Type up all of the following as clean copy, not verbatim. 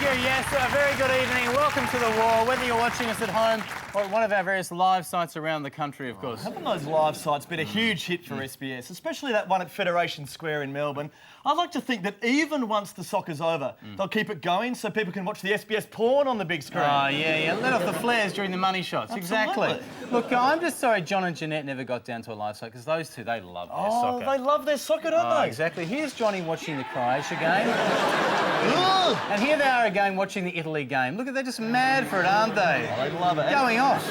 you. Yes, a very good evening. Welcome to The War. Whether you're watching us at home or at one of our various live sites around the country, of course. Haven't those live sites been a huge hit for SBS, especially that one at Federation Square in Melbourne? I'd like to think that even once the soccer's over, they'll keep it going so people can watch the SBS porn on the big screen. Oh, yeah. Let off the flares during the money shots. Absolutely. Exactly. Look, I'm just sorry John and Jeanette never got down to a live site, because those two, they love their soccer. Oh, they love their soccer, don't they? Exactly. Here's Johnny watching the Croatia game. And here they are again watching the Italy game. Look, they're just mad for it, aren't they? Oh, they love it. Going off.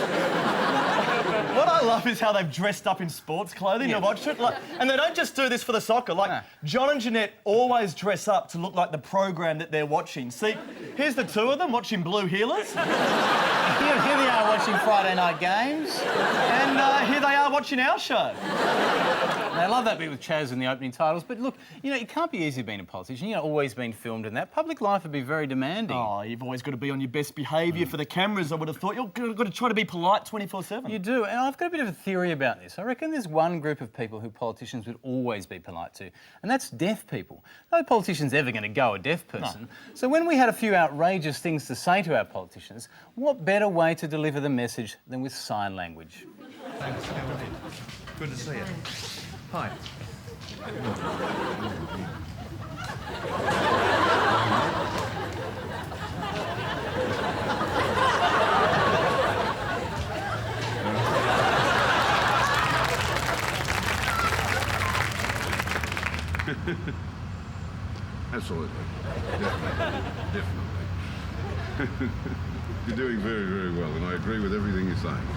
What I love is how they've dressed up in sports clothing to watch it. And they don't just do this for the soccer. John and Jeanette always dress up to look like the program that they're watching. See, here's the two of them watching Blue Heelers. Here they are watching Friday night games. And here they are watching our show. They love that bit with Chaz in the opening titles. But look, you know, it can't be easy being a politician. You're always being filmed and that. Public life would be very demanding. Oh, you've always got to be on your best behaviour for the cameras, I would have thought. You've got to try to be polite 24/7. You do, and I've got a bit of a theory about this. I reckon there's one group of people who politicians would always be polite to, and that's deaf people. No politician's ever going to go a deaf person. No. So when we had a few outrageous things to say to our politicians, what better way to deliver the message than with sign language? Thanks. Good to see you. Hi. Absolutely. Definitely. You're doing very, very well, and I agree with everything you're saying.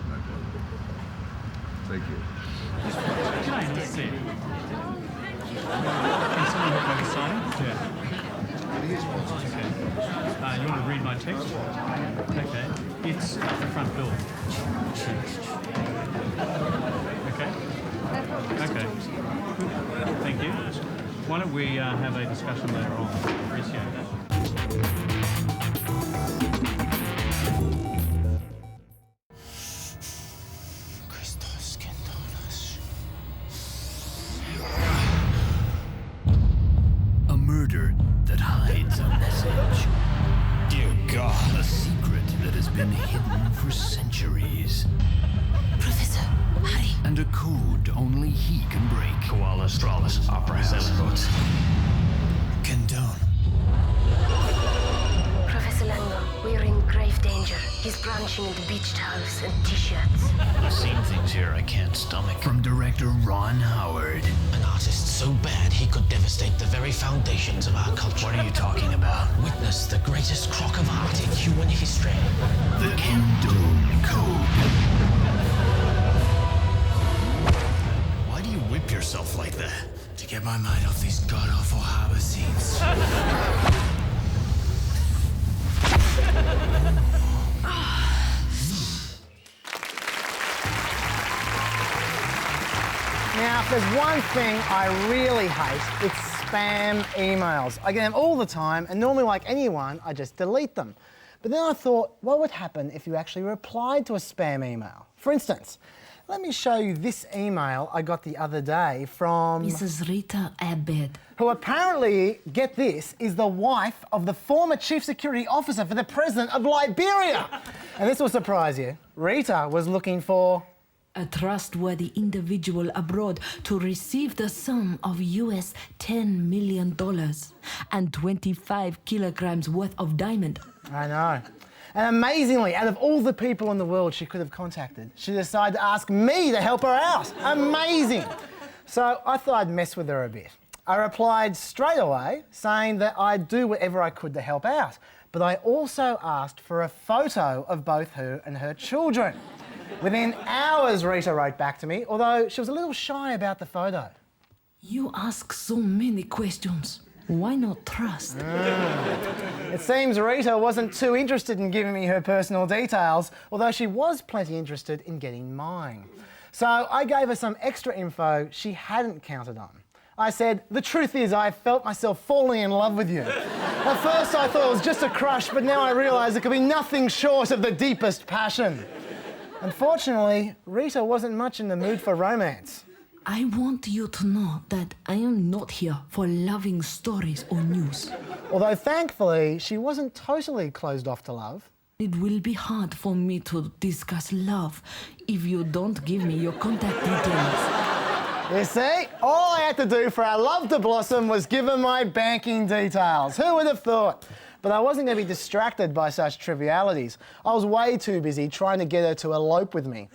No problem. Thank you. Hi, nice to see you. Can someone help me with signing? Yeah. Okay. You want to read my text? Okay. It's at the front door. Okay? Okay. Thank you. Why don't we have a discussion later on? Appreciate that. A murder that hides a message. Dear God. A secret that has been hidden for centuries. Professor, hurry. And a code only he can break. Koala Stralis, Opera House. Condone. Professor Lango, we're in grave danger. He's branching into beach towels and t-shirts. I've seen things here I can't stomach. From director Ron Howard. An artist so bad he could devastate the very foundations of our culture. What are you talking about? Witness the greatest crock of art in human history. The Condone Code. Why do you whip yourself like that? To get my mind off these god-awful harbor scenes. Now, if there's one thing I really hate, it's spam emails. I get them all the time, and normally, like anyone, I just delete them. But then I thought, what would happen if you actually replied to a spam email? For instance, let me show you this email I got the other day from... Mrs. Rita Abed. Who apparently, get this, is the wife of the former chief security officer for the president of Liberia. And this will surprise you. Rita was looking for... A trustworthy individual abroad to receive the sum of US $10 million and 25 kilograms worth of diamond. I know. And amazingly, out of all the people in the world she could have contacted, she decided to ask me to help her out. Amazing. So I thought I'd mess with her a bit. I replied straight away saying that I'd do whatever I could to help out. But I also asked for a photo of both her and her children. Within hours, Rita wrote back to me, although she was a little shy about the photo. You ask so many questions. Why not trust? It seems Rita wasn't too interested in giving me her personal details, although she was plenty interested in getting mine. So I gave her some extra info she hadn't counted on. I said, the truth is I felt myself falling in love with you. At first I thought it was just a crush, but now I realise it could be nothing short of the deepest passion. Unfortunately, Rita wasn't much in the mood for romance. I want you to know that I am not here for loving stories or news. Although thankfully, she wasn't totally closed off to love. It will be hard for me to discuss love if you don't give me your contact details. You see, all I had to do for our love to blossom was give her my banking details. Who would have thought? But I wasn't going to be distracted by such trivialities. I was way too busy trying to get her to elope with me.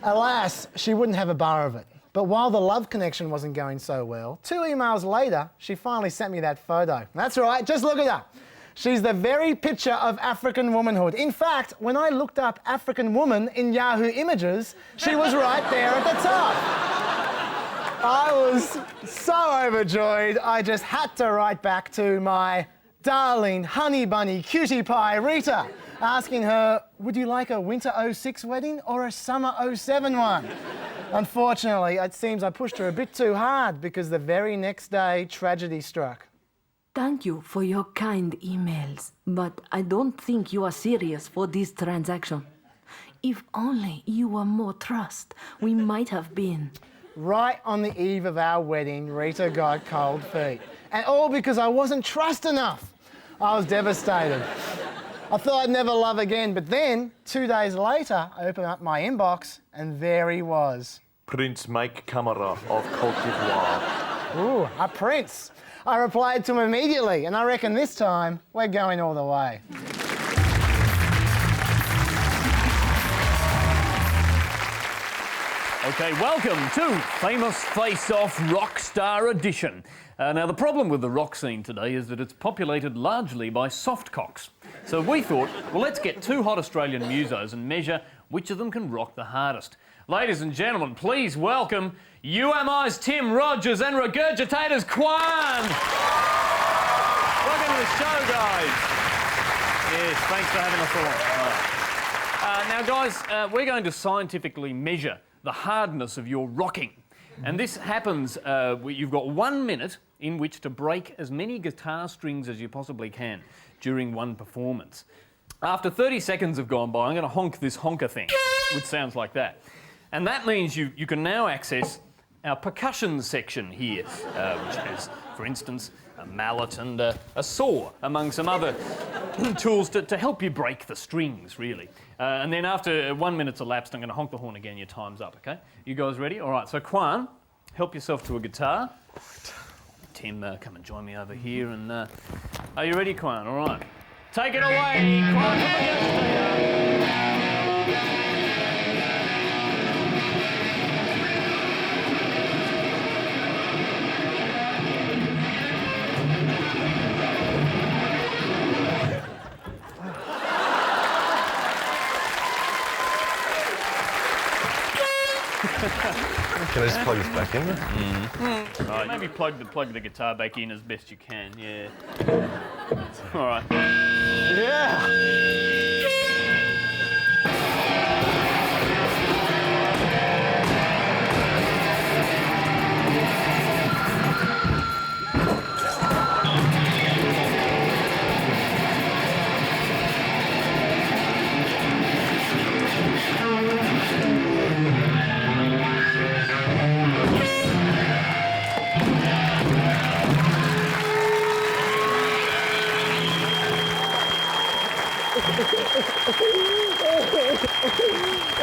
Alas, she wouldn't have a bar of it. But while the love connection wasn't going so well, 2 emails later, she finally sent me that photo. That's right, just look at her. She's the very picture of African womanhood. In fact, when I looked up African woman in Yahoo Images, she was right there at the top. I was so overjoyed, I just had to write back to my darling honey bunny cutie pie Rita, asking her, would you like a winter 06 wedding or a summer 07 one? Unfortunately, it seems I pushed her a bit too hard because the very next day, tragedy struck. Thank you for your kind emails, but I don't think you are serious for this transaction. If only you were more trust, we might have been. Right on the eve of our wedding, Rita got cold feet. And all because I wasn't trust enough. I was devastated. I thought I'd never love again, but then, 2 days later, I opened up my inbox and there he was. Prince Mike Camara of Côte d'Ivoire. Ooh, a prince. I replied to him immediately, and I reckon this time we're going all the way. Okay, welcome to Famous Face Off Rockstar Edition. Now, the problem with the rock scene today is that it's populated largely by soft cocks. So we thought, well, let's get 2 hot Australian musos and measure which of them can rock the hardest. Ladies and gentlemen, please welcome UMI's Tim Rogers and Regurgitators Quan. Welcome to the show, guys. Yes, thanks for having us along. Now, guys, we're going to scientifically measure the hardness of your rocking. And this happens, you've got 1 minute in which to break as many guitar strings as you possibly can during one performance. After 30 seconds have gone by, I'm going to honk this honker thing, which sounds like that. And that means you can now access our percussion section here, which has, for instance, a mallet and a saw, among some other tools to help you break the strings, really. And then after 1 minute's elapsed, I'm going to honk the horn again. Your time's up, OK? You guys ready? All right, so Quan, help yourself to a guitar. Tim, come and join me over here. And are you ready, Quan? All right. Take it away, Quan from Regurgitator. Can I just plug this back in there? Right, maybe plug the guitar back in as best you can, yeah. All right. Yeah!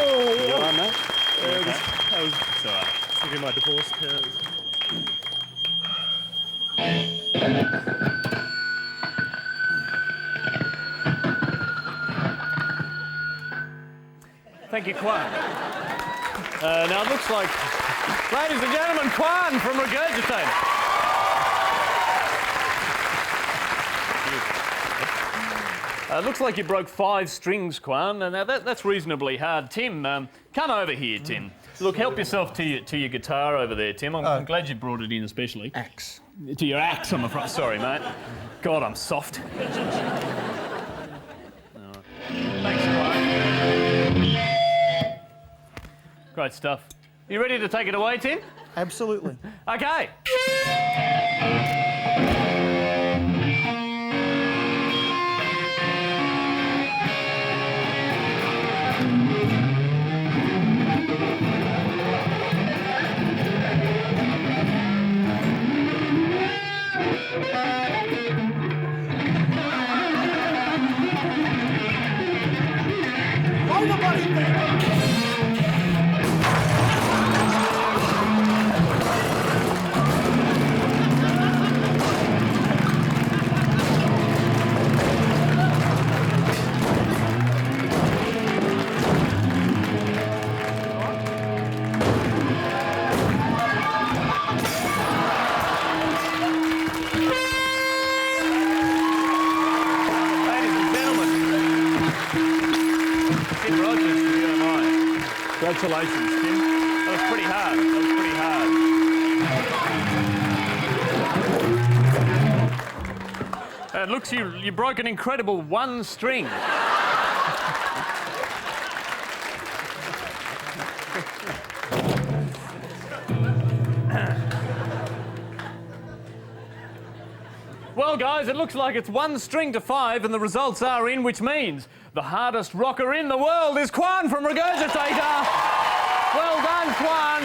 You all right, mate? I was thinking my divorce pills. Thank you, Quan. Now it looks like, ladies and gentlemen, Quan from Regurgitator. Looks like you broke 5 strings, Quan. Now that's reasonably hard. Tim, come over here, Tim. Look, help yourself to your guitar over there, Tim. I'm glad you brought it in, especially. Axe. To your axe, I'm afraid. Sorry, mate. God, I'm soft. Thanks, Quan. Great stuff. You ready to take it away, Tim? Absolutely. Okay. Congratulations, Tim. That was pretty hard. That was pretty hard. It looks you broke an incredible one string. Well, guys, it looks like it's 1 string to 5 and the results are in, which means the hardest rocker in the world is Quan from Regurgitator. Well done, Quan.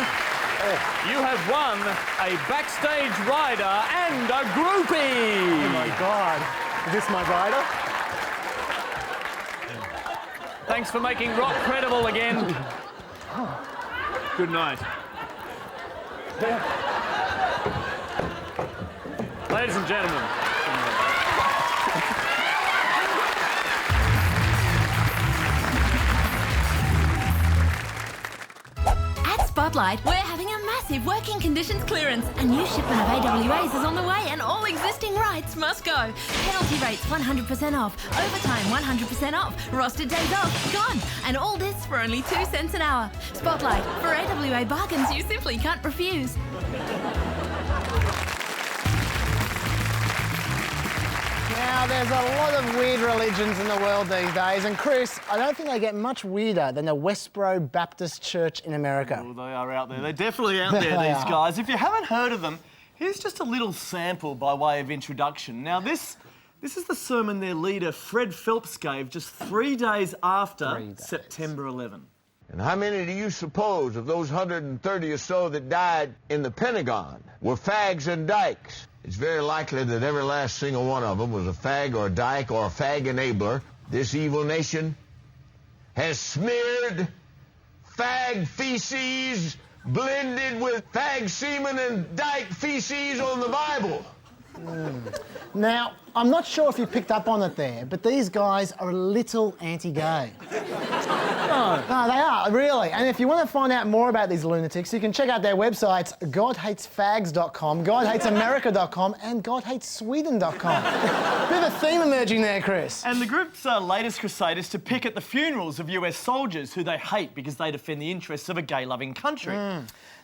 You have won a backstage rider and a groupie. Oh my God, is this my rider? Thanks for making rock credible again. Good night. Ladies and gentlemen. At Spotlight, we're having a massive working conditions clearance. A new shipment of AWAs is on the way and all existing rights must go. Penalty rates 100% off, overtime 100% off, rostered days off, gone. And all this for only 2 cents an hour. Spotlight, for AWA bargains you simply can't refuse. Now, there's a lot of weird religions in the world these days, and Chris, I don't think they get much weirder than the Westboro Baptist Church in America. Oh, they are out there. They're definitely out there, these guys. If you haven't heard of them, here's just a little sample by way of introduction. Now, this is the sermon their leader, Fred Phelps, gave just 3 days after September 11. And how many do you suppose of those 130 or so that died in the Pentagon were fags and dykes? It's very likely that every last single one of them was a fag or a dyke or a fag enabler. This evil nation has smeared fag feces blended with fag semen and dyke feces on the Bible. Now, I'm not sure if you picked up on it there, but these guys are a little anti-gay. No, they are, really. And if you want to find out more about these lunatics, you can check out their websites, godhatesfags.com, godhatesamerica.com, and godhatesweden.com. Bit of a theme emerging there, Chris. And the group's latest crusade is to pick at the funerals of US soldiers who they hate because they defend the interests of a gay-loving country.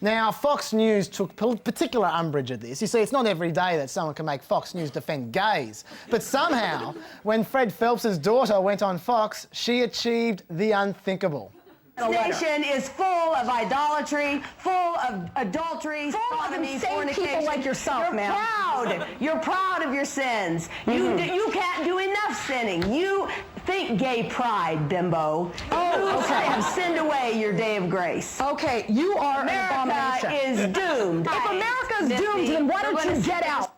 Now, Fox News took particular umbrage at this. You see, it's not every day that someone can make Fox News defend gays. But somehow, when Fred Phelps' daughter went on Fox, she achieved the unthinkable. This nation is full of idolatry, full of adultery, full of insane people like yourself, ma'am. You're proud of your sins. You can't do enough sinning. You think gay pride, bimbo. Oh, okay. You have sinned away your day of grace. Okay, you are an abomination. America is doomed. If America's doomed, then why don't you get out?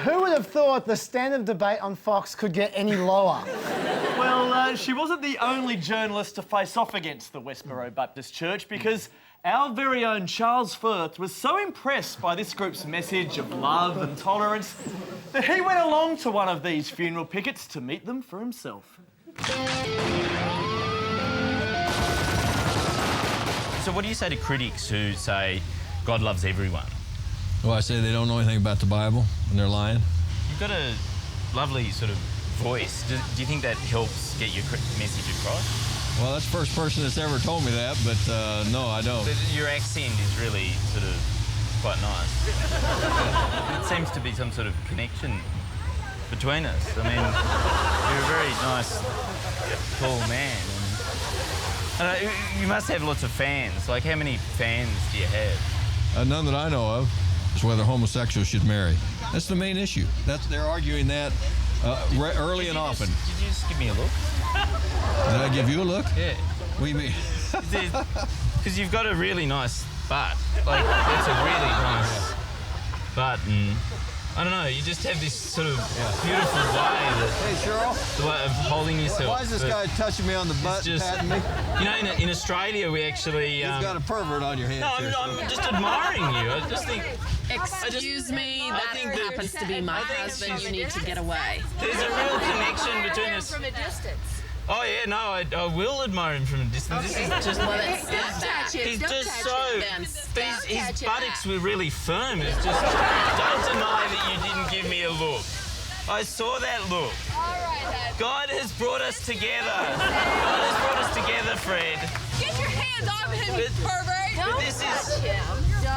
Who would have thought the standard debate on Fox could get any lower? Well, she wasn't the only journalist to face off against the Westboro Baptist Church because our very own Charles Firth was so impressed by this group's message of love and tolerance that he went along to one of these funeral pickets to meet them for himself. So what do you say to critics who say God loves everyone? Well, I say they don't know anything about the Bible and they're lying. You've got a lovely sort of voice. Do you think that helps get your message across? Well, that's the first person that's ever told me that, but no, I don't. But your accent is really sort of quite nice. It seems to be some sort of connection between us. I mean, you're a very nice, tall man. And you must have lots of fans. Like, how many fans do you have? None that I know of. Is whether homosexuals should marry. That's the main issue. They're arguing that early and often. Did you just give me a look? Did I give you a look? Yeah. What do you mean? Because you've got a really nice butt. Like, it's a really nice butt, and I don't know, you just have this sort of beautiful way that... Hey, Cheryl? The way of holding yourself. Why is this guy touching me on the butt, patting me? You know, in Australia, we actually... You've got a pervert on your hands. No, I'm just admiring you. I just think... Excuse me, that happens to be my husband. You need to get away. There's a real connection between us. From a distance. Oh yeah, no, I will admire him from a distance. Okay. This is just... Well, he's just so... His buttocks were really firm. It's just... Don't deny that you didn't give me a look. I saw that look. All right. God has brought us together. God has brought us together, Fred. Get your hands off him, you pervert! But this is...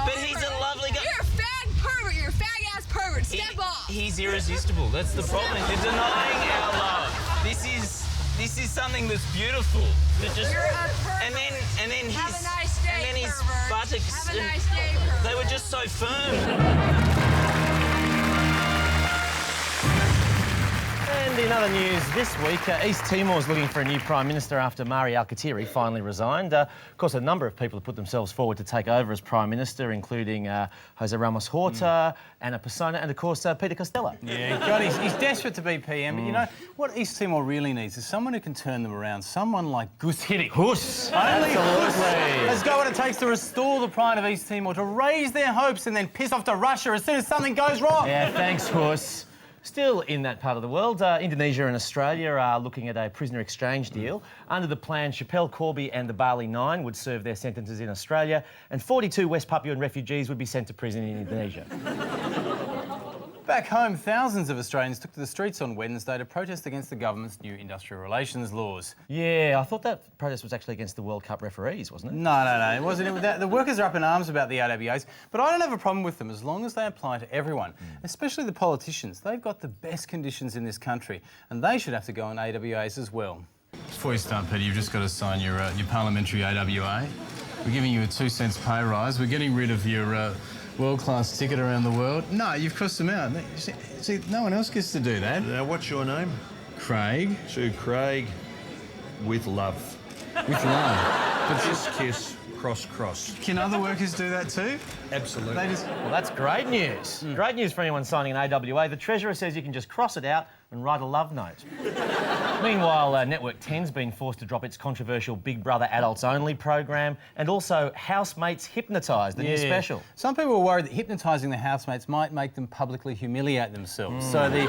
But he's a lovely guy. You're a fag pervert. You're a fag-ass pervert. Step off. He's irresistible. That's the problem. You're denying our love. This is something that's beautiful. You're a pervert. And then his... Have a nice day, And then his pervert. buttocks... Have a nice day, pervert. They were just so firm. And in other news this week, East Timor is looking for a new Prime Minister after Mari Alkatiri finally resigned. Of course, a number of people have put themselves forward to take over as Prime Minister, including Jose Ramos Horta, Ana Persona, and of course Peter Costello. Yeah, God, he's desperate to be PM, but you know, what East Timor really needs is someone who can turn them around. Someone like Gus Hiddink. Gus! Only Gus Absolutely. has got what it takes to restore the pride of East Timor, to raise their hopes and then piss off to Russia as soon as something goes wrong. Yeah, thanks, Gus. Still in that part of the world, Indonesia and Australia are looking at a prisoner exchange deal. Under the plan, Chappelle Corby and the Bali Nine would serve their sentences in Australia, and 42 West Papuan refugees would be sent to prison in Indonesia. Back home, thousands of Australians took to the streets on Wednesday to protest against the government's new industrial relations laws. Yeah, I thought that protest was actually against the World Cup referees, wasn't it? No, it wasn't. The workers are up in arms about the AWAs, but I don't have a problem with them as long as they apply to everyone, especially the politicians. They've got the best conditions in this country, and they should have to go on AWAs as well. Before you start, Peter, you've just got to sign your parliamentary AWA. We're giving you a 2 cents pay rise. We're getting rid of your world-class ticket around the world. No, you've crossed them out. See, no one else gets to do that. Now, what's your name? Craig. To Craig, with love. With love. But kiss, cross. Can other workers do that too? Absolutely. Well, that's great news. Great news for anyone signing an AWA. The Treasurer says you can just cross it out and write a love note. Meanwhile, Network 10's been forced to drop its controversial Big Brother Adults Only program, and also Housemates Hypnotised, the new special. Some people were worried that hypnotising the housemates might make them publicly humiliate themselves. So the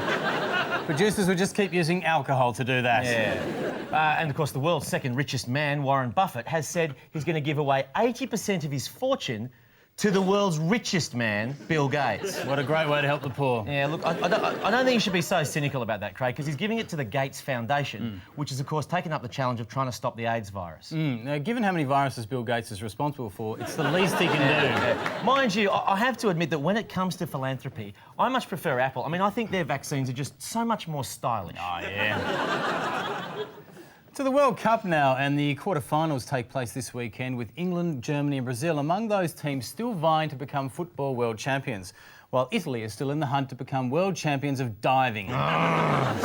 producers would just keep using alcohol to do that. Yeah. And of course, the world's second richest man, Warren Buffett, has said he's going to give away 80% of his fortune to the world's richest man, Bill Gates. What a great way to help the poor. Yeah, look, I don't think you should be so cynical about that, Craig, because he's giving it to the Gates Foundation, which has, of course, taken up the challenge of trying to stop the AIDS virus. Now, given how many viruses Bill Gates is responsible for, it's the least he can do. Yeah. Mind you, I have to admit that when it comes to philanthropy, I much prefer Apple. I mean, I think their vaccines are just so much more stylish. Oh, yeah. To the World Cup now, and the quarterfinals take place this weekend with England, Germany and Brazil among those teams still vying to become football world champions, while Italy is still in the hunt to become world champions of diving.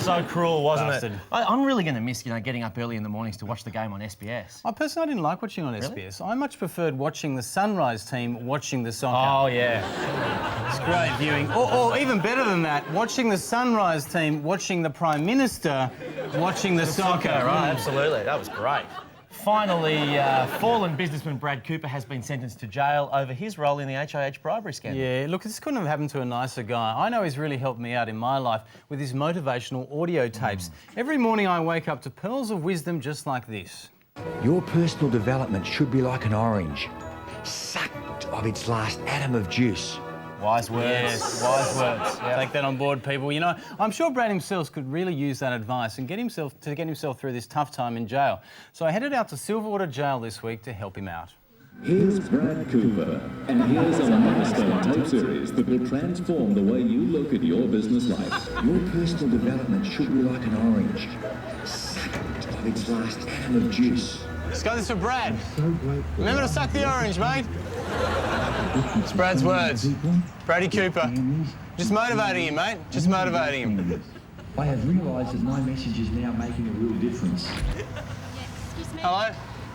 So cruel, wasn't Bastard. it? I'm really going to miss, getting up early in the mornings to watch the game on SBS. I personally didn't like watching on SBS. I much preferred watching the Sunrise team watching the soccer. Oh, yeah. It's great viewing. Or even better than that, watching the Sunrise team watching the Prime Minister watching the soccer. Right, absolutely. That was great. Finally, fallen businessman Brad Cooper has been sentenced to jail over his role in the HIH bribery scandal. Yeah, look, this couldn't have happened to a nicer guy. I know he's really helped me out in my life with his motivational audio tapes. Every morning I wake up to pearls of wisdom just like this. Your personal development should be like an orange, sucked of its last atom of juice. Wise words. Yes. Wise words. Yep. Take that on board, people. You know, I'm sure Brad himself could really use that advice and get himself through this tough time in jail. So I headed out to Silverwater Jail this week to help him out. Here's Brad Cooper, and here's our milestone tape series that will transform the way you look at your business life. Your personal development should be like an orange, sucked of its last atom of juice. Let's go this for Brad. Remember to suck the orange, mate. It's Brad's words. Brady Cooper. Just motivating him, mate. Just motivating him. I have realised that my message is now making a real difference. Excuse me. Hello?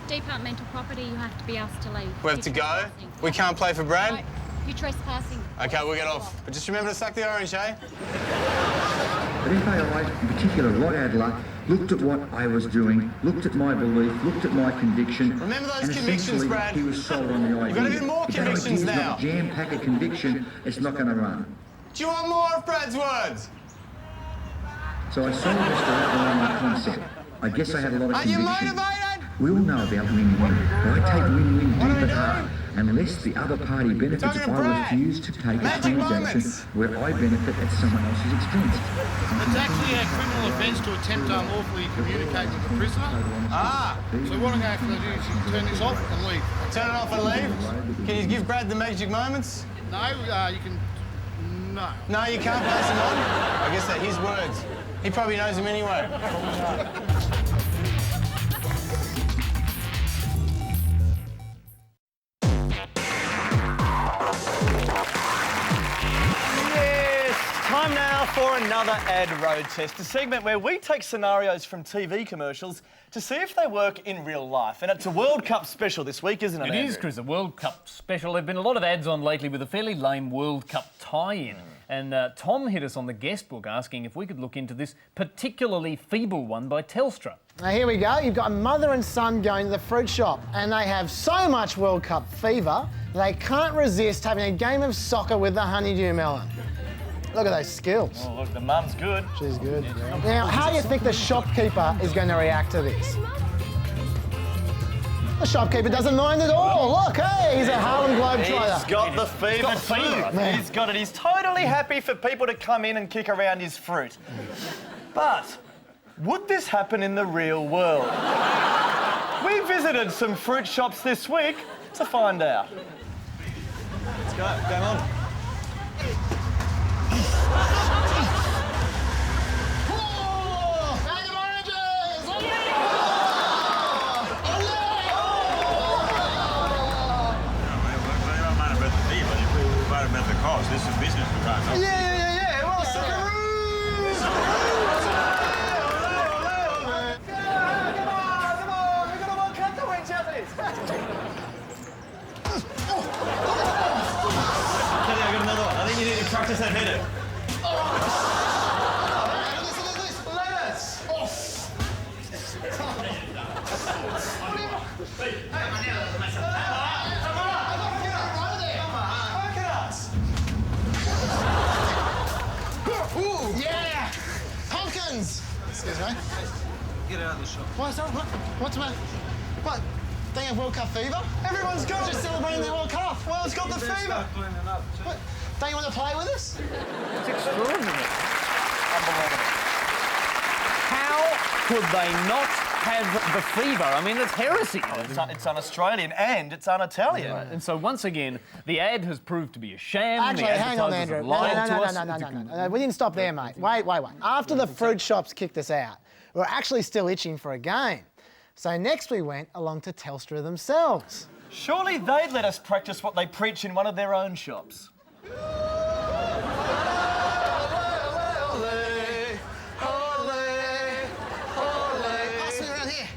Departmental property, you have to be asked to leave. We have to go? We can't play for Brad? No, you're trespassing. OK, we'll get off. But just remember to suck the orange, eh? But FAI, in particular Rod Adler, looked at what I was doing, looked at my belief, looked at my conviction. Remember those and convictions, Brad? He was sold on the idea. You've got a bit more convictions if that now. Jam-pack a conviction, it's not going to run. Do you want more of Brad's words? So I sold Mr. Adler on my concept. I guess I had a lot of Are you conviction. motivated? We all know about win-win, but I take win-win deep at heart. unless the other party benefits, I refuse to take a transaction where I benefit at someone else's expense. It's actually a criminal offence to attempt to unlawfully communicate with the prisoner. So what I'm going to do is turn this off and leave. Turn it off and leave? Can you give Brad the magic moments? No, you can... No. No, you can't pass them on? I guess they're his words. He probably knows them anyway. Time now for another Ad Road Test, a segment where we take scenarios from TV commercials to see if they work in real life. And it's a World Cup special this week, isn't it, It is, Chris, a World Cup special. There have been a lot of ads on lately with a fairly lame World Cup tie-in. And Tom hit us on the guest book asking if we could look into this particularly feeble one by Telstra. Now here we go. You've got a mother and son going to the fruit shop and they have so much World Cup fever they can't resist having a game of soccer with the honeydew melon. Look at those skills. Oh, look, the mum's good. She's good. Now, how do you think the shopkeeper is going to react to this? The shopkeeper doesn't mind at all. Look, hey, he's a Harlem Globetrotter. He's got the fever too. He's got it. He's totally happy for people to come in and kick around his fruit. But would this happen in the real world? We visited some fruit shops this week to find out. Let's go. Game on. This is business we're running. Yeah. Well, Come on. We've got a World Cup to win, Chappies. Kelly, I got another one. I think you need to practice that header. Yeah! Pumpkins! Excuse me. Get out of the shop. What's that? What's the matter? What? They have World Cup fever? Everyone's got it. Just celebrating the World Cup. Well, it's got the fever. What? Don't you want to play with us? It's extraordinary. Unbelievable. How could they not have the fever? I mean, that's heresy. It's un-Australian and it's un-Italian. Right. And so once again, the ad has proved to be a sham. Actually, the hang on, advertisers Andrew. have lied to us. No. We didn't stop there, mate. Wait. After the fruit shops kicked us out, we were actually still itching for a game. So next we went along to Telstra themselves. Surely they'd let us practice what they preach in one of their own shops.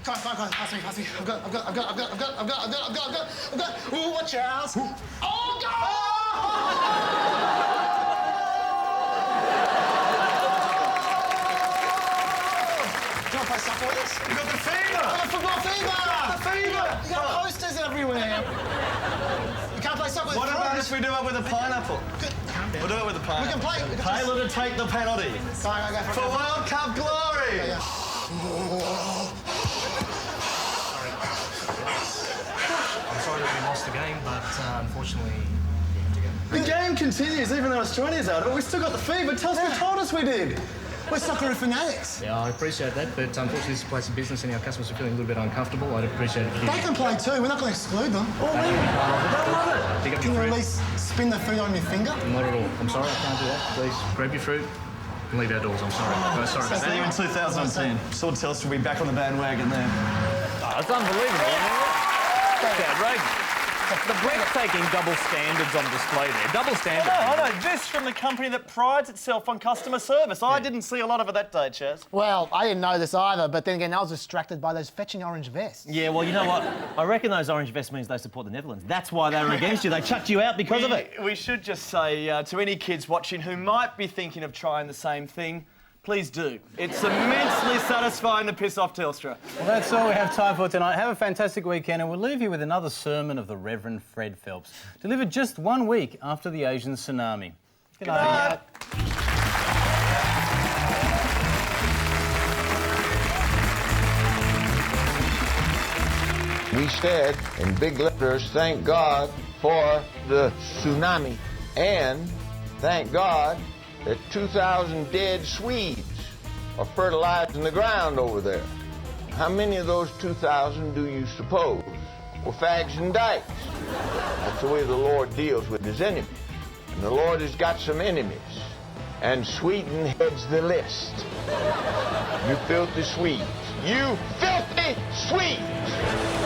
Come on, pass me. I've got. Ooh, watch out! Oh, go! Do you want to play soccer with us? You got the fever! I got football fever! The fever! You got posters everywhere. You can't play soccer with What about if we do it with a pineapple? We'll do it with a pineapple. We can play. Taylor to take the penalty. Go for World Cup glory! Yeah. I'm sorry that we lost the game, but unfortunately, we have to go. The game continues even though Australia's out of it. We still got the fever. Telstra told us we did. We're soccer fanatics. Yeah, I appreciate that, but unfortunately this is a place of business and our customers are feeling a little bit uncomfortable. I'd appreciate it if you... They can play too. We're not going to exclude them. Don't love it. Pick up Can you your at fruit. least spin the food on your finger? Not at all. I'm sorry, I can't do that. Please, grab your fruit and leave outdoors. I'm sorry. Sorry about See you in 2010. Saw Telstra will be back on the bandwagon there. Oh, that's unbelievable. That's outrageous. The breathtaking double standards on display there. Double standards. I know. This from the company that prides itself on customer service. I didn't see a lot of it that day, Chaz. Well, I didn't know this either, but then again, I was distracted by those fetching orange vests. Yeah, well, you know what? I reckon those orange vests means they support the Netherlands. That's why they were against you. They chucked you out because of it. We should just say to any kids watching who might be thinking of trying the same thing, please do. It's immensely satisfying to piss off Telstra. Well, that's all we have time for tonight. Have a fantastic weekend, and we'll leave you with another sermon of the Reverend Fred Phelps, delivered just 1 week after the Asian tsunami. Good night. We said in big letters, thank God for the tsunami. And thank God that 2,000 dead Swedes are fertilizing the ground over there. How many of those 2,000 do you suppose were fags and dykes? That's the way the Lord deals with his enemies. And the Lord has got some enemies. And Sweden heads the list. You filthy Swedes. You filthy Swedes!